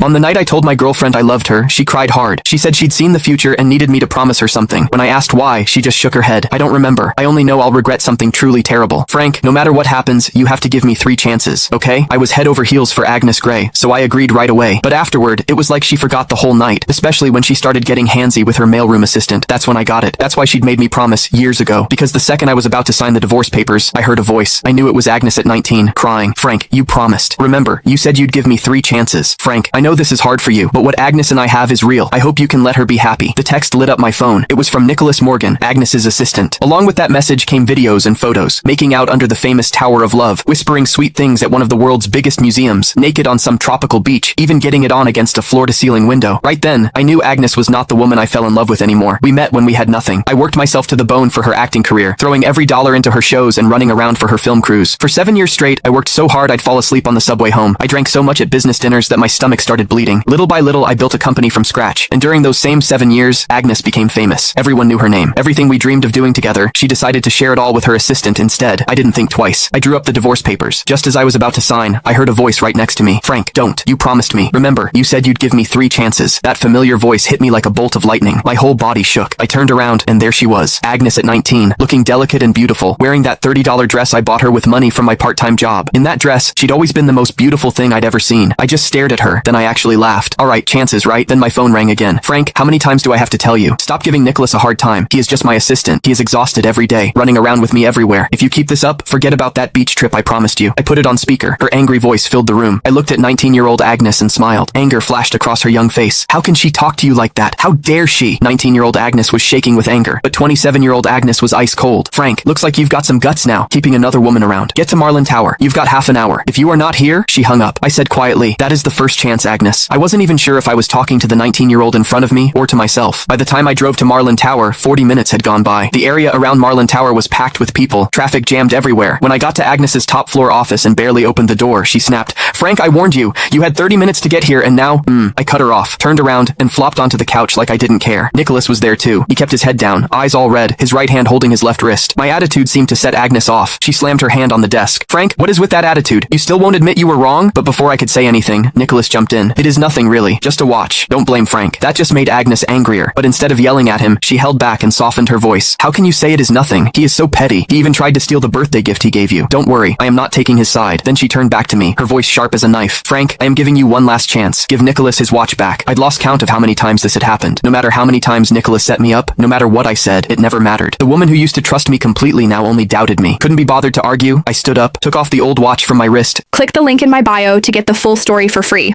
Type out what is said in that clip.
On the night I told my girlfriend I loved her, she cried hard. She said she'd seen the future and needed me to promise her something. When I asked why, she just shook her head. I don't remember. I only know I'll regret something truly terrible. Frank, no matter what happens, you have to give me 3 chances, okay? I was head over heels for Agnes Grey, so I agreed right away. But afterward, it was like she forgot the whole night, especially when she started getting handsy with her mailroom assistant. That's when I got it. That's why she'd made me promise years ago. Because the second I was about to sign the divorce papers, I heard a voice. I knew it was Agnes at 19, crying. Frank, you promised. Remember, you said you'd give me 3 chances. Frank, I know this is hard for you, but what Agnes and I have is real. I hope you can let her be happy. The text lit up my phone. It was from Nicholas Morgan, Agnes's assistant. Along with that message came videos and photos, making out under the famous Tower of Love, whispering sweet things at one of the world's biggest museums, naked on some tropical beach, even getting it on against a floor-to-ceiling window. Right then, I knew Agnes was not the woman I fell in love with anymore. We met when we had nothing. I worked myself to the bone for her acting career, throwing every dollar into her shows and running around for her film crews. For 7 years straight, I worked so hard I'd fall asleep on the subway home. I drank so much at business dinners that my stomach started bleeding. Little by little, I built a company from scratch. And during those same 7 years, Agnes became famous. Everyone knew her name. Everything we dreamed of doing together, she decided to share it all with her assistant instead. I didn't think twice. I drew up the divorce papers. Just as I was about to sign, I heard a voice right next to me. Frank, don't. You promised me. Remember, you said you'd give me 3 chances. That familiar voice hit me like a bolt of lightning. My whole body shook. I turned around, and there she was. Agnes at 19, looking delicate and beautiful, wearing that $30 dress I bought her with money from my part-time job. In that dress, she'd always been the most beautiful thing I'd ever seen. I just stared at her, then I actually laughed. Alright, chances, right? Then my phone rang again. Frank, how many times do I have to tell you? Stop giving Nicholas a hard time. He is just my assistant. He is exhausted every day, running around with me everywhere. If you keep this up, forget about that beach trip I promised you. I put it on speaker. Her angry voice filled the room. I looked at 19-year-old Agnes and smiled. Anger flashed across her young face. How can she talk to you like that? How dare she? 19-year-old Agnes was shaking with anger, but 27-year-old Agnes was ice cold. Frank, looks like you've got some guts now, keeping another woman around. Get to Marlin Tower. You've got half an hour. If you are not here, she hung up. I said quietly, that is the first chance, Agnes. I wasn't even sure if I was talking to the 19-year-old in front of me or to myself. By the time I drove to Marlin Tower, 40 minutes had gone by. The area around Marlin Tower was packed with people. Traffic jammed everywhere. When I got to Agnes's top floor office and barely opened the door, she snapped, Frank, I warned you. You had 30 minutes to get here and now, I cut her off, turned around, and flopped onto the couch like I didn't care. Nicholas was there too. He kept his head down, eyes all red, his right hand holding his left wrist. My attitude seemed to set Agnes off. She slammed her hand on the desk. Frank, what is with that attitude? You still won't admit you were wrong? But before I could say anything, Nicholas jumped in. It is nothing really, just a watch. Don't blame Frank. That just made Agnes angrier. But instead of yelling at him, she held back and softened her voice. How can you say it is nothing? He is so petty. He even tried to steal the birthday gift he gave you. Don't worry, I am not taking his side. Then she turned back to me, her voice sharp as a knife. Frank, I am giving you one last chance. Give Nicholas his watch back. I'd lost count of how many times this had happened. No matter how many times Nicholas set me up, no matter what I said, it never mattered. The woman who used to trust me completely now only doubted me. Couldn't be bothered to argue. I stood up, took off the old watch from my wrist. Click the link in my bio to get the full story for free.